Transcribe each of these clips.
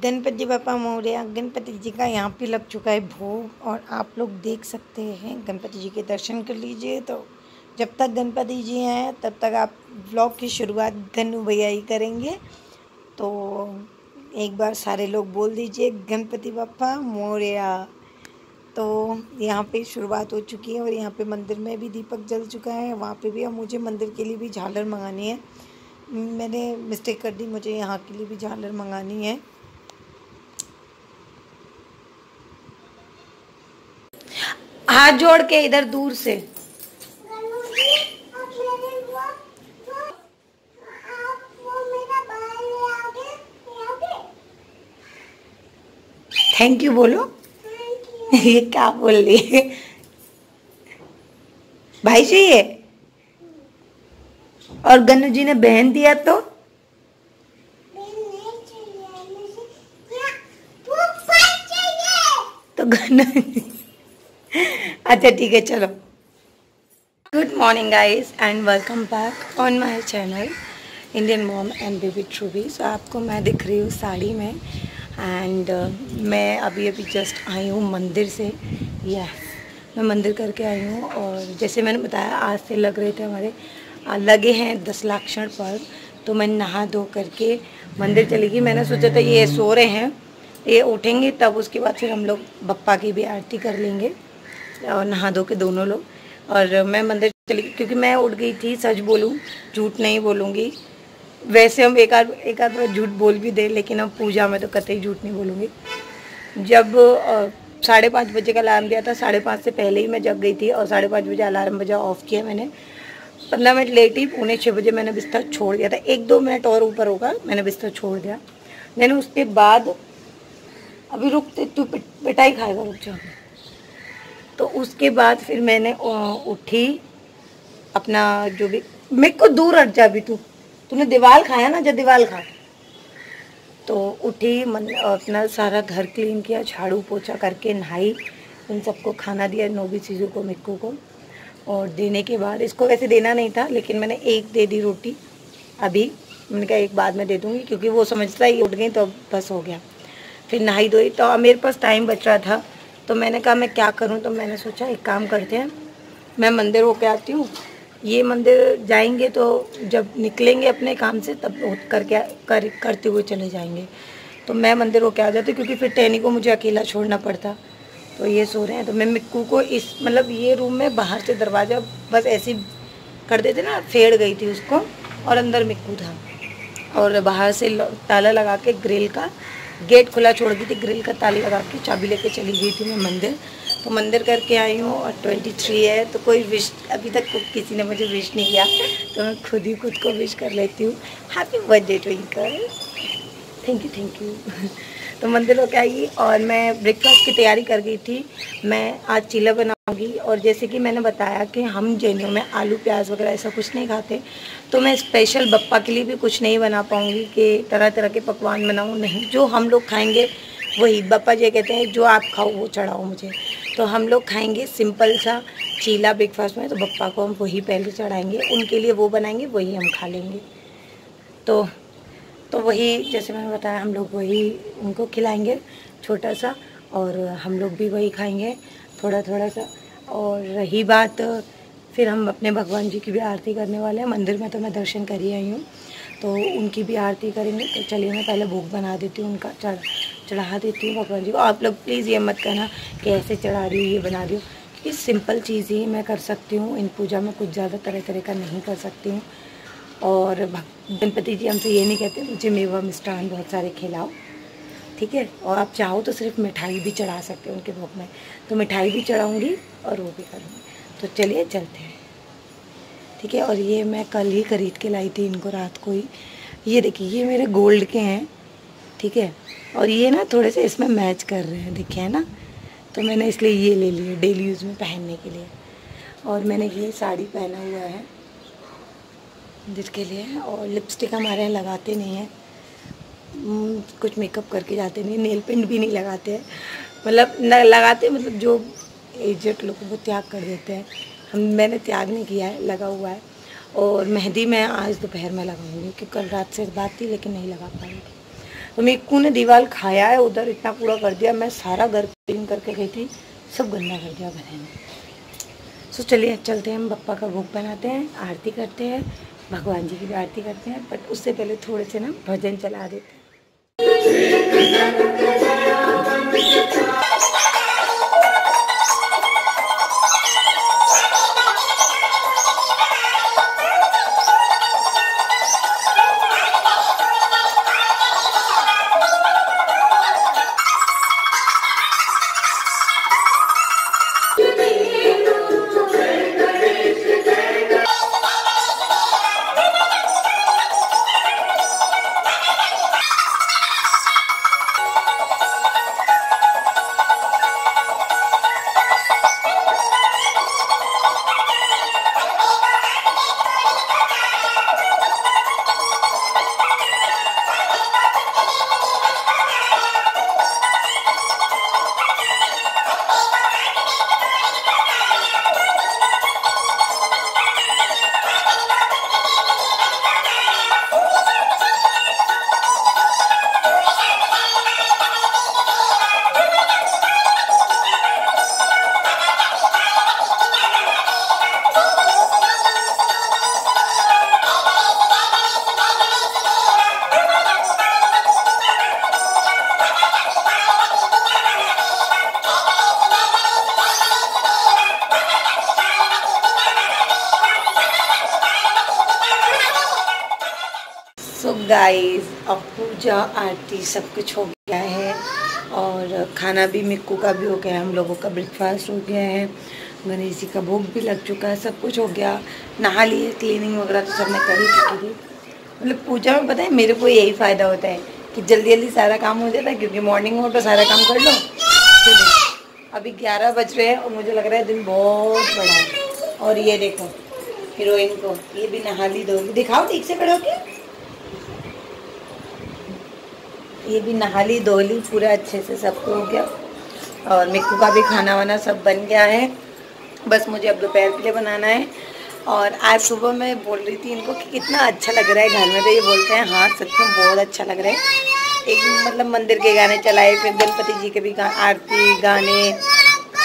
गणपति बापा मोरया। गणपति जी का यहाँ पे लग चुका है भोग और आप लोग देख सकते हैं। गणपति जी के दर्शन कर लीजिए। तो जब तक गणपति जी हैं तब तक आप व्लॉग की शुरुआत गन्नू भैया ही करेंगे। तो एक बार सारे लोग बोल दीजिए गणपति बापा मोरया। तो यहाँ पे शुरुआत हो चुकी है और यहाँ पे मंदिर में भी दीपक जल चुका है। वहाँ पे भी अब मुझे मंदिर के लिए भी झालर मंगानी है। मैंने मिस्टेक कर दी, मुझे यहाँ के लिए भी झालर मंगानी है। हाथ जोड़ के इधर दूर से। थैंक यू बोलो। ये क्या बोल रही है? भाई चाहिए और गन्नू जी ने बहन दिया तो गन्नू अच्छा ठीक है चलो। Good morning guys and welcome back on my channel Indian mom and baby Truby. So आपको मैं दिख रही हूँ साड़ी में एंड मैं अभी जस्ट आई हूँ मंदिर से। मैं मंदिर करके आई हूँ और जैसे मैंने बताया आज से लग रहे थे हमारे लगे हैं 10 लाक्षण पर। तो मैं नहा धो करके मंदिर चली गई। मैंने सोचा था ये सो रहे हैं, ये उठेंगे तब उसके बाद फिर हम लोग बप्पा की भी आरती कर लेंगे और नहा धो के दोनों लोग। और मैं मंदिर चली गई क्योंकि मैं उठ गई थी। सच बोलूँ, झूठ नहीं बोलूँगी। वैसे हम एक आध बार झूठ बोल भी दे, लेकिन अब पूजा में तो कतई झूठ नहीं बोलूँगी। जब 5:30 बजे का अलार्म दिया था, 5:30 से पहले ही मैं जग गई थी और 5:30 बजे अलार्म बजा ऑफ किया मैंने। 15 मिनट लेट ही 5:45 बजे मैंने बिस्तर छोड़ दिया था। 1-2 मिनट और ऊपर होगा मैंने बिस्तर छोड़ दिया। मैंने उसके बाद अभी रुकते तू पिटाई खाएगा, रुक जा। तो उसके बाद फिर मैंने उठी अपना जो भी, मेरे को दूर हट जा। अभी तूने दीवार खाया ना, जब दीवार खा। तो उठी अपना सारा घर क्लीन किया, झाड़ू पोछा करके नहाई, उन सबको खाना दिया, नोबी चीज़ों को, मिक्कू को। और देने के बाद इसको वैसे देना नहीं था लेकिन मैंने एक दे दी रोटी। अभी मैंने कहा एक बाद में दे दूँगी क्योंकि वो समझता ही उठ गई तो बस हो गया। फिर नहाई धोई तो मेरे पास टाइम बच रहा था तो मैंने कहा मैं क्या करूं। तो मैंने सोचा एक काम करते हैं, मैं मंदिर होके आती हूँ। ये मंदिर जाएंगे तो जब निकलेंगे अपने काम से तब करते हुए चले जाएंगे। तो मैं मंदिर होके आ जाती क्योंकि फिर टैनी को मुझे अकेला छोड़ना पड़ता। तो ये सो रहे हैं तो मैं मिक्कू को इस मतलब ये रूम में बाहर से दरवाज़ा बस ऐसे कर देते ना, फेड़ गई थी उसको और अंदर मिक्कू था और बाहर से ताला लगा के ग्रिल का गेट खुला छोड़ दी थी। ग्रिल का ताला लगा के चाबी लेके चली गई थी मैं मंदिर। तो मंदिर करके आई हूँ और 23 है तो कोई विश अभी तक किसी ने मुझे विश नहीं किया तो मैं खुद ही खुद को विश कर लेती हूँ। Happy birthday twinkle. Thank you. तो मंदिर होके आई और मैं ब्रेकफास्ट की तैयारी कर गई थी। मैं आज चीला बनाऊंगी और जैसे कि मैंने बताया कि हम जैनियों में आलू प्याज वगैरह ऐसा कुछ नहीं खाते, तो मैं स्पेशल बप्पा के लिए भी कुछ नहीं बना पाऊंगी कि तरह तरह के पकवान बनाऊं। नहीं, जो हम लोग खाएंगे वही। बप्पा जी कहते हैं जो आप खाओ वो चढ़ाओ मुझे। तो हम लोग खाएंगे सिंपल सा चीला ब्रेकफास्ट में, तो बप्पा को हम वही पहले चढ़ाएँगे, उनके लिए वो बनाएंगे, वही हम खा लेंगे। तो वही जैसे मैंने बताया हम लोग वही उनको खिलाएंगे छोटा सा और हम लोग भी वही खाएंगे थोड़ा थोड़ा सा। और रही बात फिर हम अपने भगवान जी की भी आरती करने वाले हैं। मंदिर में तो मैं दर्शन कर ही आई हूँ तो उनकी भी आरती करेंगे। तो चलिए मैं पहले भोग बना देती हूँ, उनका चढ़ा देती हूँ भगवान जी को। आप लोग प्लीज़ ये मत कहना कि ऐसे चढ़ा रही हूँ ये बना रही हूँ, क्योंकि सिंपल चीज़ ही मैं कर सकती हूँ। इन पूजा में कुछ ज़्यादा तरह का नहीं कर सकती हूँ। और गणपति जी हमसे ये नहीं कहते मुझे मेवा मिष्ठान बहुत सारे खिलाओ, ठीक है। और आप चाहो तो सिर्फ मिठाई भी चढ़ा सकते हो उनके भोग में, तो मिठाई भी चढ़ाऊँगी और वो भी करूँगी। तो चलिए चलते हैं, ठीक है। और ये मैं कल ही खरीद के लाई थी इनको रात को ही। ये देखिए ये मेरे गोल्ड के हैं, ठीक है। और ये ना थोड़े से इसमें मैच कर रहे हैं, देखिए है ना। तो मैंने इसलिए ये ले लिए डेली यूज़ में पहनने के लिए। और मैंने ये साड़ी पहना हुआ है जिसके लिए। और लिपस्टिक हमारे यहाँ लगाते नहीं हैं, कुछ मेकअप करके जाते नहीं, नेल पेंट भी नहीं लगाते हैं। मतलब न लगाते, मतलब जो एजेड लोग वो त्याग कर देते हैं। मैंने त्याग नहीं किया है, लगा हुआ है। और मेहंदी मैं आज दोपहर में लगाऊंगी क्योंकि कल रात से बात थी लेकिन नहीं लगा पाऊँगी। तो मिक्कू ने दीवार खाया है, उधर इतना कूड़ा कर दिया। मैं सारा घर क्लीन करके गई थी, सब गंदा कर दिया भले ने। सो चलिए चलते हैं, हम बप्पा का भोग बनाते हैं, आरती करते हैं, भगवान जी की भी आरती करते हैं। बट उससे पहले थोड़े से ना भजन चला देते हैं। सो गाइस, अब पूजा आरती सब कुछ हो गया है और खाना भी मिक्कू का भी हो गया है, हम लोगों का ब्रेकफास्ट हो गया है, गणेश जी का भोग भी लग चुका है, सब कुछ हो गया। नहा लिए, क्लीनिंग वगैरह तो सब मैं कर ही चुकी थी। मतलब पूजा में पता है मेरे को यही फ़ायदा होता है कि जल्दी जल्दी सारा काम हो जाता है, क्योंकि मॉर्निंग में उठो सारा काम कर लो। अभी 11 बज रहे हैं और मुझे लग रहा है दिन बहुत बड़ा है। और ये देखो हीरोइन को, ये भी नहा ली धो ली, दिखाओ ठीक से खड़े होके। ये भी नहा ली धो ली, पूरा अच्छे से सबको हो गया। और मिक्कू का भी खाना वाना सब बन गया है, बस मुझे अब दोपहर के लिए बनाना है। और आज सुबह मैं बोल रही थी इनको कि कितना अच्छा लग रहा है घर में, तो ये बोलते हैं हाँ सच में बहुत अच्छा लग रहा है। एक मतलब मंदिर के गाने चलाए, फिर गणपति जी के भी आरती गाने,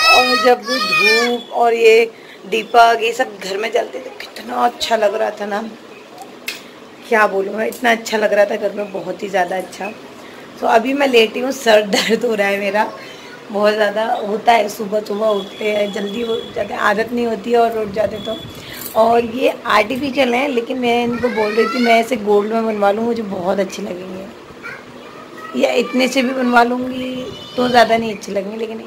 और जब धूप और ये दीपक ये सब घर में जलते थे कितना अच्छा लग रहा था ना, क्या बोलूँ मैं, इतना अच्छा लग रहा था घर में, बहुत ही ज़्यादा अच्छा। तो अभी मैं लेटी हूँ, सर दर्द हो रहा है मेरा बहुत ज़्यादा, होता है सुबह सुबह उठते हैं जल्दी हो जाते, आदत नहीं होती है और उठ जाते तो। और ये आर्टिफिशियल हैं, लेकिन मैं इनको बोल रही थी मैं ऐसे गोल्ड में बनवा लूँ, मुझे बहुत अच्छी लगेंगे, या इतने से भी बनवा लूँगी तो ज़्यादा नहीं अच्छी लगेंगी, लेकिन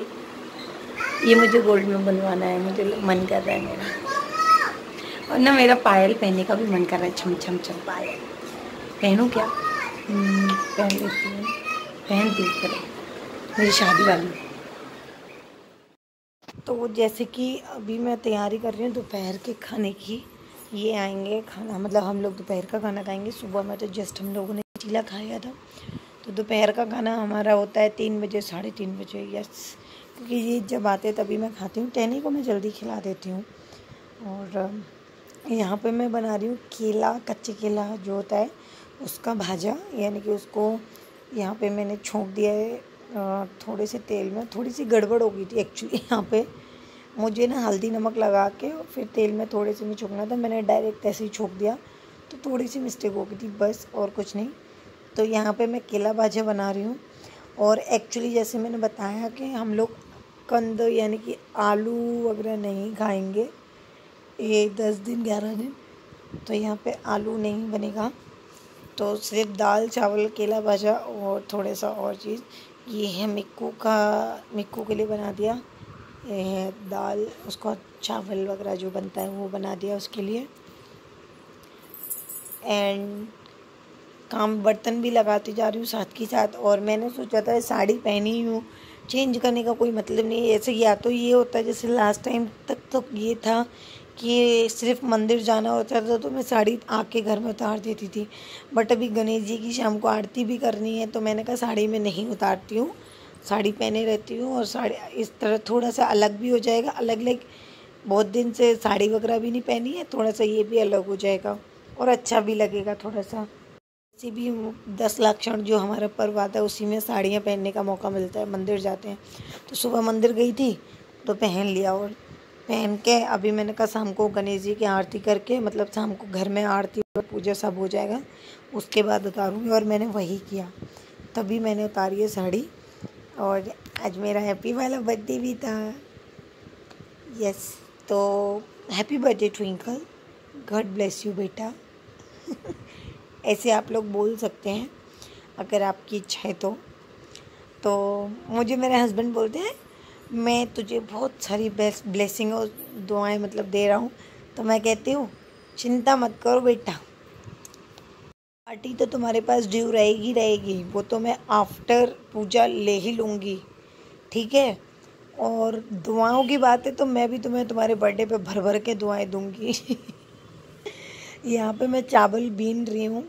ये मुझे गोल्ड में बनवाना है, मुझे मन कर रहा है मेरा। और ना मेरा पायल पहनने का भी मन कर रहा है, छम छम छम पायल पहनूँ क्या? पहन लेती हूँ, पहनती हूँ मेरी शादी वाली। तो जैसे कि अभी मैं तैयारी कर रही हूँ दोपहर के खाने की। ये आएंगे खाना, मतलब हम लोग दोपहर का खाना खाएंगे। सुबह में तो जस्ट हम लोगों ने चीला खाया था, तो दोपहर का खाना हमारा होता है 3 बजे 3:30 बजे, यस, क्योंकि ये जब आते हैं तभी मैं खाती हूँ। टैनी को मैं जल्दी खिला देती हूँ। और यहाँ पे मैं बना रही हूँ केला, कच्चे केला जो होता है उसका भाजा, यानी कि उसको यहाँ पे मैंने छोंक दिया है थोड़े से तेल में। थोड़ी सी गड़बड़ हो गई थी एक्चुअली, यहाँ पे मुझे ना हल्दी नमक लगा के फिर तेल में थोड़े से नहीं छोंकना था, मैंने डायरेक्ट ऐसे ही छोंक दिया, तो थोड़ी सी मिस्टेक हो गई थी बस, और कुछ नहीं। तो यहाँ पे मैं केला भाजा बना रही हूँ। और एक्चुअली जैसे मैंने बताया कि हम लोग कंद यानी कि आलू वगैरह नहीं खाएंगे ये 10 दिन 11 दिन, तो यहाँ पे आलू नहीं बनेगा, तो सिर्फ दाल चावल केला भाजा और थोड़ा सा और चीज़। ये है मिक्कू के लिए बना दिया, ये है दाल, उसको चावल वगैरह जो बनता है वो बना दिया उसके लिए। एंड काम बर्तन भी लगाती जा रही हूँ साथ के साथ। और मैंने सोचा था साड़ी पहनी हूँ, चेंज करने का कोई मतलब नहीं है। ऐसे या तो ये होता है जैसे लास्ट टाइम तक तो ये था कि सिर्फ मंदिर जाना होता था तो मैं साड़ी आके घर में उतार देती थी, बट अभी गणेश जी की शाम को आरती भी करनी है, तो मैंने कहा साड़ी में नहीं उतारती हूँ, साड़ी पहने रहती हूँ। और साड़ी इस तरह थोड़ा सा अलग भी हो जाएगा, अलग अलग, बहुत दिन से साड़ी वगैरह भी नहीं पहनी है, थोड़ा सा ये भी अलग हो जाएगा और अच्छा भी लगेगा थोड़ा सा। किसी भी 10 लाख क्षण जो हमारा पर्व आता है उसी में साड़ियाँ पहनने का मौका मिलता है। मंदिर जाते हैं तो सुबह मंदिर गई थी तो पहन लिया, और पहन के अभी मैंने कहा शाम को गणेश जी की आरती करके, मतलब शाम को घर में आरती और पूजा सब हो जाएगा, उसके बाद उतारूँगी। और मैंने वही किया, तभी मैंने उतारी है साड़ी। और आज मेरा हैप्पी वाला बर्थडे भी था। यस, तो happy birthday twinkle, God bless you बेटा। ऐसे आप लोग बोल सकते हैं अगर आपकी इच्छा है तो मुझे मेरे हस्बैंड बोलते हैं मैं तुझे बहुत सारी ब्लेसिंग और दुआएं मतलब दे रहा हूँ, तो मैं कहती हूँ चिंता मत करो बेटा, पार्टी तो तुम्हारे पास ड्यू रहेगी, वो तो मैं आफ्टर पूजा ले ही लूँगी, ठीक है। और दुआओं की बात है तो मैं भी तुम्हें तुम्हारे बर्थडे पे भर भर के दुआएं दूंगी। यहाँ पे मैं चावल बीन रही हूँ,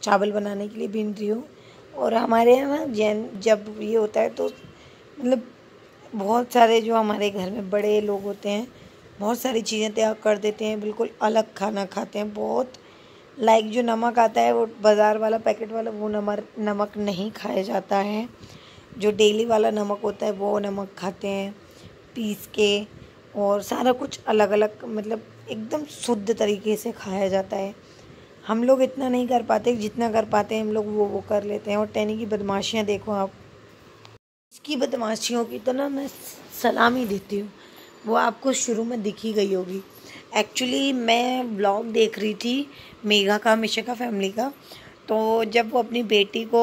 चावल बनाने के लिए बीन रही हूँ। और हमारे यहाँ ना जैन जब ये होता है तो मतलब बहुत सारे जो हमारे घर में बड़े लोग होते हैं बहुत सारी चीज़ें तैयार कर देते हैं, बिल्कुल अलग खाना खाते हैं। बहुत लाइक जो नमक आता है वो बाज़ार वाला पैकेट वाला वो नमक नहीं खाया जाता है, जो डेली वाला नमक होता है वो नमक खाते हैं पीस के, और सारा कुछ अलग अलग मतलब एकदम शुद्ध तरीके से खाया जाता है। हम लोग इतना नहीं कर पाते, जितना कर पाते हैं हम लोग वो कर लेते हैं। और टैनी की बदमाशियाँ देखो आप, इसकी बदमाशियों की तो ना मैं सलामी देती हूँ, वो आपको शुरू में दिखी गई होगी। एक्चुअली मैं ब्लॉग देख रही थी मेघा का, मिशिका फैमिली का, तो जब वो अपनी बेटी को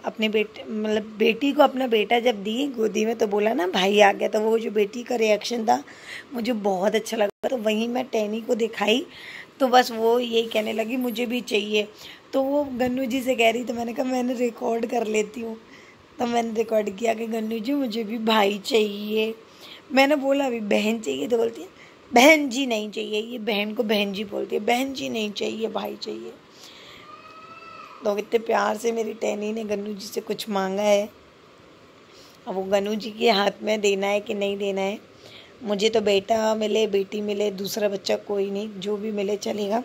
अपने बेटे मतलब बेटी को अपना बेटा जब दी गोदी में तो बोला ना भाई आ गया, तो वो जो बेटी का रिएक्शन था मुझे बहुत अच्छा लगा। तो वहीं मैं टैनी को दिखाई तो बस वो यही कहने लगी मुझे भी चाहिए। तो वो गन्नू जी से कह रही, तो मैंने कहा मैंने रिकॉर्ड कर लेती हूँ, तो मैंने रिकॉर्ड किया कि गन्नू जी मुझे भी भाई चाहिए। मैंने बोला अभी बहन चाहिए, तो बोलती है बहन जी नहीं चाहिए, ये बहन को बहन जी बोलती है, बहन जी नहीं चाहिए भाई चाहिए। तो इतने प्यार से मेरी टैनी ने गन्नू जी से कुछ मांगा है, अब वो गन्नू जी के हाथ में देना है कि नहीं देना है। मुझे तो बेटा मिले बेटी मिले दूसरा बच्चा कोई नहीं, जो भी मिले चलेगा।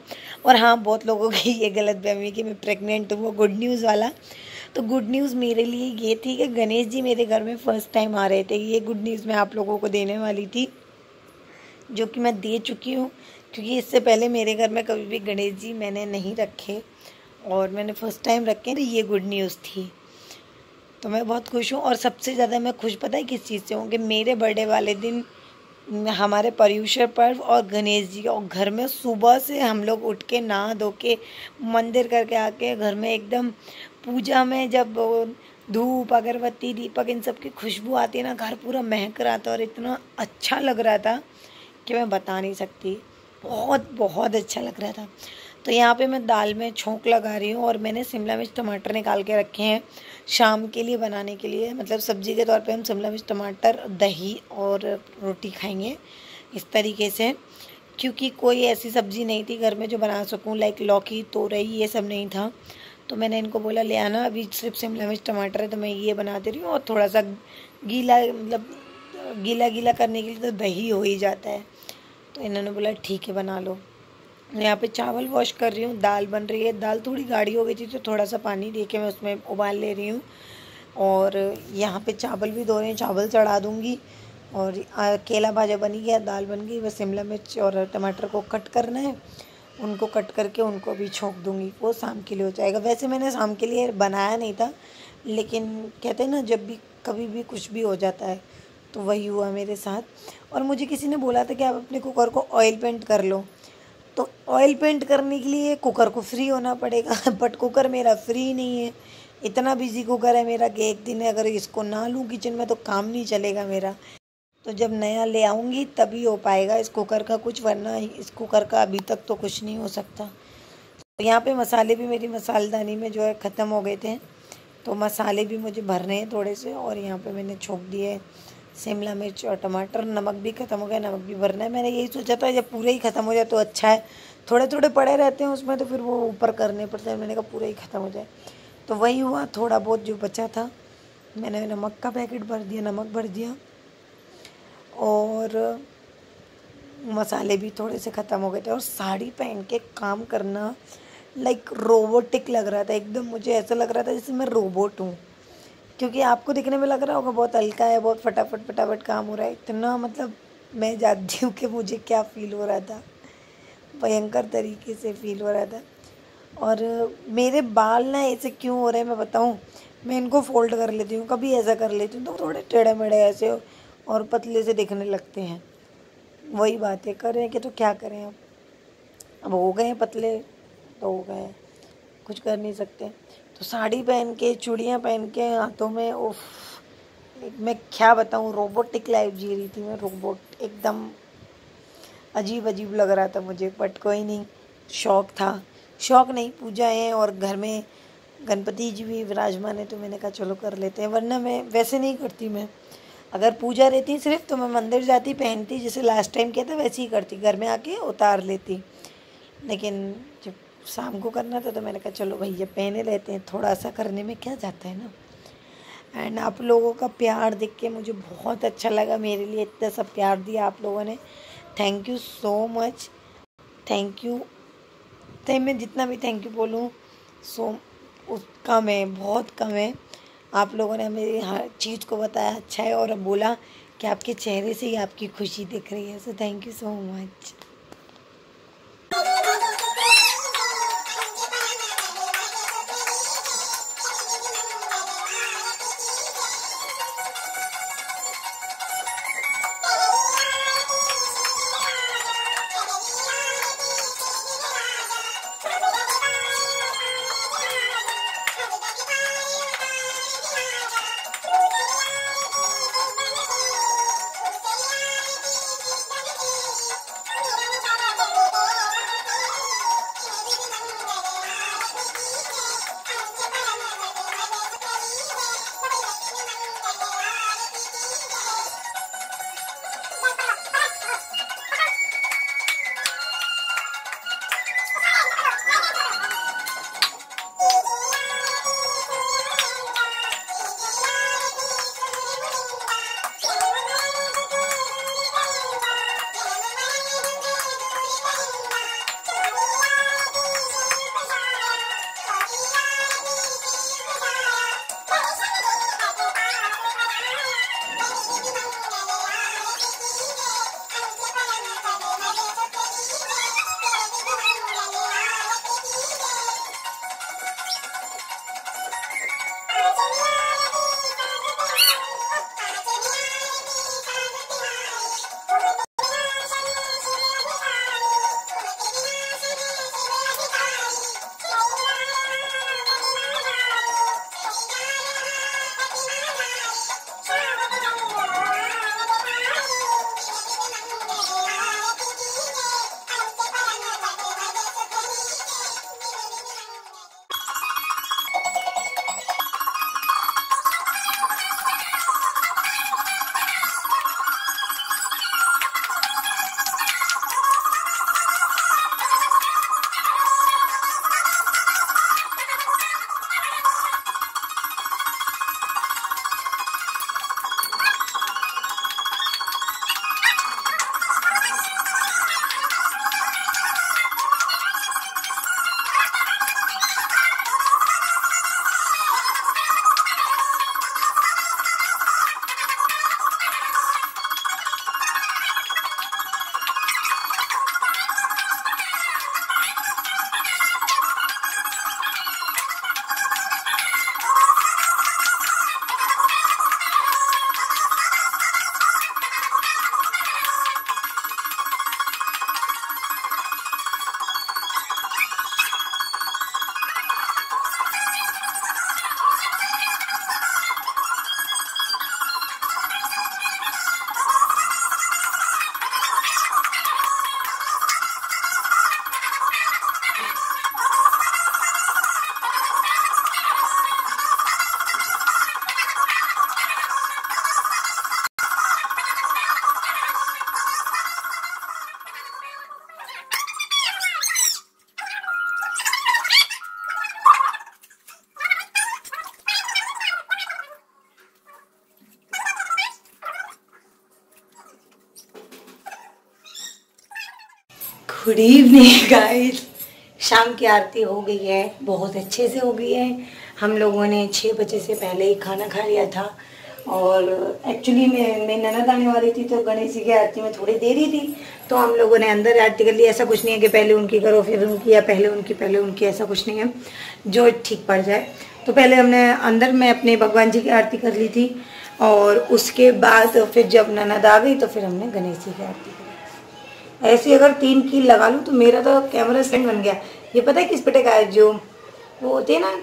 और हाँ, बहुत लोगों की ये गलतफहमी कि मैं प्रेग्नेंट हूँ, वो गुड न्यूज़ वाला। तो गुड न्यूज़ मेरे लिए ये थी कि गणेश जी मेरे घर में फ़र्स्ट टाइम आ रहे थे। ये गुड न्यूज़ मैं आप लोगों को देने वाली थी, जो कि मैं दे चुकी हूँ, क्योंकि इससे पहले मेरे घर में कभी भी गणेश जी मैंने नहीं रखे और मैंने फ़र्स्ट टाइम रखे, तो ये गुड न्यूज़ थी। तो मैं बहुत खुश हूँ। और सबसे ज़्यादा मैं खुश पता है किस चीज़ से हूँ कि मेरे बर्थडे वाले दिन हमारे पर्युषण पर्व और गणेश जी, और घर में सुबह से हम लोग उठ के नहा धो के मंदिर करके आके घर में एकदम पूजा में जब धूप अगरबत्ती दीपक इन सब की खुशबू आती है ना, घर पूरा महक रहा था और इतना अच्छा लग रहा था कि मैं बता नहीं सकती, बहुत बहुत अच्छा लग रहा था। तो यहाँ पे मैं दाल में छोंक लगा रही हूँ और मैंने शिमला मिर्च टमाटर निकाल के रखे हैं शाम के लिए बनाने के लिए, मतलब सब्ज़ी के तौर पे हम शिमला मिर्च टमाटर दही और रोटी खाएंगे इस तरीके से, क्योंकि कोई ऐसी सब्ज़ी नहीं थी घर में जो बना सकूँ, लाइक लौकी तोरई ये सब नहीं था। तो मैंने इनको बोला ले आना, अभी सिर्फ शिमला मिर्च टमाटर है तो मैं ये बना दे रही हूँ, और थोड़ा सा गीला मतलब गीला गीला करने के लिए तो दही हो ही जाता है। तो इन्होंने बोला ठीक है बना लो। यहाँ पे चावल वॉश कर रही हूँ, दाल बन रही है। दाल थोड़ी गाढ़ी हो गई थी तो थोड़ा सा पानी दे के मैं उसमें उबाल ले रही हूँ। और यहाँ पे चावल भी धो रहे हैं, चावल चढ़ा दूँगी। और केला भाजा बनी गया, दाल बन गई, बस शिमला मिर्च और टमाटर को कट करना है, उनको कट करके उनको भी छोंक दूँगी, वो शाम के लिए हो जाएगा। वैसे मैंने शाम के लिए बनाया नहीं था, लेकिन कहते हैं ना जब भी कभी भी कुछ भी हो जाता है, तो वही हुआ मेरे साथ। और मुझे किसी ने बोला था कि आप अपने कुकर को ऑयल पेंट कर लो, तो ऑयल पेंट करने के लिए कुकर को फ्री होना पड़ेगा। बट कुकर मेरा फ्री नहीं है, इतना बिजी कुकर है मेरा कि एक दिन अगर इसको ना लूँ किचन में तो काम नहीं चलेगा मेरा। तो जब नया ले आऊँगी तभी हो पाएगा इस कुकर का कुछ, वरना इस कुकर का अभी तक तो कुछ नहीं हो सकता। तो यहाँ पे मसाले भी मेरी मसालेदानी में जो है ख़त्म हो गए थे, तो मसाले भी मुझे भरने हैं थोड़े से। और यहाँ पे मैंने छोंक दिए शिमला मिर्च और टमाटर, नमक भी ख़त्म हो गया, नमक भी भरना है। मैंने यही सोचा था जब पूरे ही ख़त्म हो जाए तो अच्छा है, थोड़े थोड़े पड़े रहते हैं उसमें तो फिर वो ऊपर करने पड़ते हैं, मैंने कहा पूरा ही ख़त्म हो जाए। तो वही हुआ, थोड़ा बहुत जो बचा था मैंने नमक का पैकेट भर दिया, नमक भर दिया, और मसाले भी थोड़े से ख़त्म हो गए थे। और साड़ी पहन के काम करना लाइक रोबोटिक लग रहा था एकदम। मुझे ऐसा लग रहा था जैसे मैं रोबोट हूँ, क्योंकि आपको दिखने में लग रहा होगा बहुत हल्का है, बहुत फटाफट फटाफट काम हो रहा है। इतना मतलब मैं जानती हूँ कि मुझे क्या फ़ील हो रहा था, भयंकर तरीके से फ़ील हो रहा था। और मेरे बाल ना ऐसे क्यों हो रहे हैं मैं बताऊँ, मैं इनको फोल्ड कर लेती हूँ, कभी ऐसा कर लेती हूँ तो थोड़े टेढ़े मेढ़े ऐसे और पतले से दिखने लगते हैं। वही बात है, करें कि तो क्या करें, अब हो गए हैं पतले तो हो गए, कुछ कर नहीं सकते। तो साड़ी पहन के, चूड़ियाँ पहन के, हाथों में उफ, मैं क्या बताऊँ, रोबोटिक लाइफ जी रही थी मैं, रोबोट एकदम अजीब अजीब लग रहा था मुझे। बट कोई नहीं, शौक था, शौक नहीं, पूजा है और घर में गणपति जी भी विराजमान है तो मैंने कहा चलो कर लेते हैं। वरना मैं वैसे नहीं करती, मैं अगर पूजा रहती सिर्फ तो मैं मंदिर जाती, पहनती, जैसे लास्ट टाइम किया था वैसे ही करती, घर में आके उतार लेती। लेकिन जब शाम को करना था तो मैंने कहा चलो भैया पहने लेते हैं, थोड़ा सा करने में क्या जाता है ना। एंड आप लोगों का प्यार देख के मुझे बहुत अच्छा लगा, मेरे लिए इतना सब प्यार दिया आप लोगों ने, thank you so much, thank you. तो मैं जितना भी थैंक यू बोलूँ सो उस कम है, बहुत कम है। आप लोगों ने मेरी हर चीज़ को बताया अच्छा है, और अब बोला कि आपके चेहरे से ही आपकी खुशी दिख रही है, so thank you so much. Good evening guys, शाम की आरती हो गई है, बहुत अच्छे से हो गई है। हम लोगों ने 6 बजे से पहले ही खाना खा लिया था। और एक्चुअली मैं ननद आने वाली थी, तो गणेश जी की आरती में थोड़ी देरी थी, तो हम लोगों ने अंदर आरती कर ली। ऐसा कुछ नहीं है कि पहले उनकी करो फिर उनकी, या पहले उनकी, ऐसा कुछ नहीं है, जो ठीक पड़ जाए। तो पहले हमने अंदर में अपने भगवान जी की आरती कर ली थी, और उसके बाद फिर जब ननद आ गई तो फिर हमने गणेश जी की आरती करी। ऐसे अगर 3 कील लगा लूँ तो मेरा तो कैमरा स्टैंड बन गया। ये पता है किस पे का है, जो वो होती है ना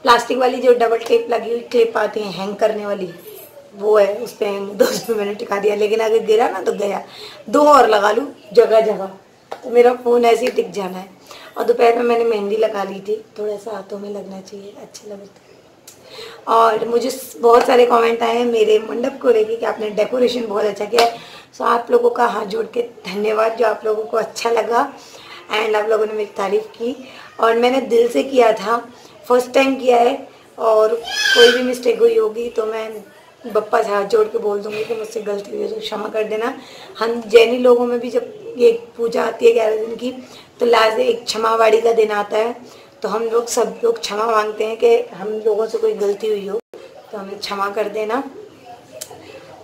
प्लास्टिक वाली, जो डबल टेप लगी हुई क्लिप आती है हैंग करने वाली, वो है, उस पर दोस्त पे मैंने टिका दिया। लेकिन अगर गिरा ना तो गया। 2 और लगा लूँ जगह जगह, तो मेरा फ़ोन ऐसे ही टिक जाना है। और दोपहर में मैंने मेहंदी लगा ली थी, थोड़ा सा हाथों में लगना चाहिए, अच्छे लगते। और मुझे बहुत सारे कमेंट आए हैं मेरे मंडप को लेके कि आपने डेकोरेशन बहुत अच्छा किया है। सो आप लोगों का हाथ जोड़ के धन्यवाद, जो आप लोगों को अच्छा लगा एंड आप लोगों ने मेरी तारीफ़ की। और मैंने दिल से किया था, फर्स्ट टाइम किया है, और कोई भी मिस्टेक हुई होगी तो मैं बप्पा से हाथ जोड़ के बोल दूँगी कि मुझसे गलती हुई है तो क्षमा कर देना। हम जैनी लोगों में भी जब ये पूजा आती है 11 दिन की, तो लास्ट एक क्षमावाड़ी का दिन आता है, तो हम लोग सब लोग क्षमा मांगते हैं कि हम लोगों से कोई गलती हुई हो तो हमें क्षमा कर देना।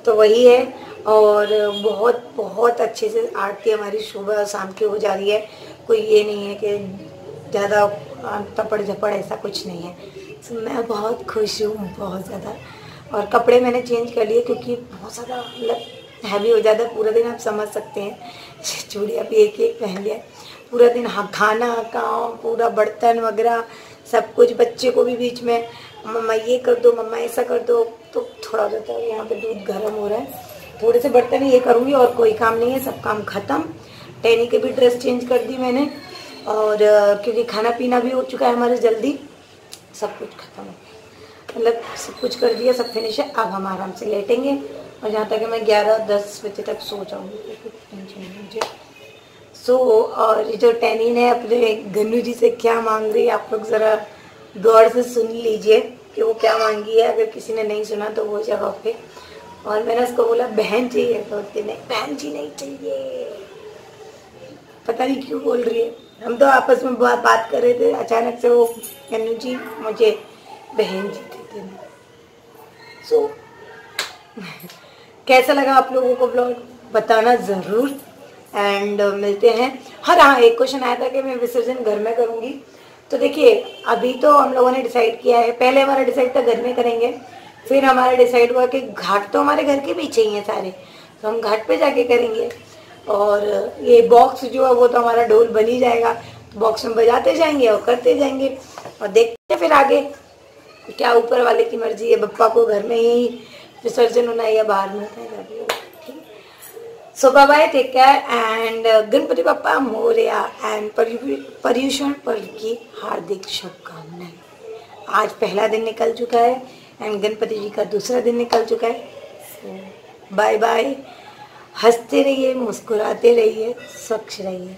तो वही है। और बहुत बहुत अच्छे से आरती हमारी सुबह और शाम की हो जा रही है। कोई ये नहीं है कि ज़्यादा तपड़ झपड़, ऐसा कुछ नहीं है। तो मैं बहुत खुश हूँ, बहुत ज़्यादा। और कपड़े मैंने चेंज कर लिए क्योंकि बहुत ज़्यादा मतलब हैवी हो जाता है पूरा दिन, आप समझ सकते हैं। चूड़ियाँ भी एक एक पहन लिया पूरा दिन। हाँ, खाना काम पूरा, बर्तन वगैरह सब कुछ। बच्चे को भी बीच में मम्मा ये कर दो, मम्मा ऐसा कर दो, तो थोड़ा हो जाता है। यहाँ पे दूध गर्म हो रहा है, थोड़े से बर्तन ये करूँगी और कोई काम नहीं है, सब काम ख़त्म। टैनी के भी ड्रेस चेंज कर दी मैंने, और क्योंकि खाना पीना भी हो चुका है हमारे जल्दी, सब कुछ ख़त्म है, मतलब सब कुछ कर दिया, सब फिनिश है। अब हम आराम से लेटेंगे, और जहाँ तक मैं 11-10 बजे तक सो जाऊँगी, कुछ टेंशन नहीं मुझे। और जो टैनी ने अपने गन्नू जी से क्या मांग रही है, आप लोग ज़रा गौर से सुन लीजिए कि वो क्या मांगी है। अगर किसी ने नहीं सुना तो वो जगह पे। और मैंने उसको बोला बहन चाहिए, तो उसने नहीं, बहन जी नहीं चाहिए, पता नहीं क्यों बोल रही है। हम तो आपस में बात कर रहे थे, अचानक से वो गन्नू जी मुझे बहन जी दे देना। सो कैसा लगा आप लोगों को ब्लॉग, बताना ज़रूर। एंड मिलते हैं। हाँ, एक क्वेश्चन आया था कि मैं विसर्जन घर में करूँगी। तो देखिए, अभी तो हम लोगों ने डिसाइड किया है, पहले हमारा डिसाइड था घर में करेंगे, फिर हमारा डिसाइड हुआ कि घाट तो हमारे घर के पीछे ही हैं सारे, तो हम घाट पे जाके करेंगे। और ये बॉक्स जो है वो तो हमारा ढोल बन ही जाएगा, तो बॉक्स में बजाते जाएंगे और करते जाएंगे, और देखते हैं फिर आगे क्या ऊपर वाले की मर्जी है। बप्पा को घर में ही विसर्जन होना है या बाहर में होता है, ठीक। So bye bye, take care and Ganpati Bappa Morya and Paryushan पर्व की हार्दिक शुभकामनाएं। आज पहला दिन निकल चुका है एंड गणपति जी का दूसरा दिन निकल चुका है। सो बाय बाय, हंसते रहिए, मुस्कुराते रहिए, स्वच्छ रहिए।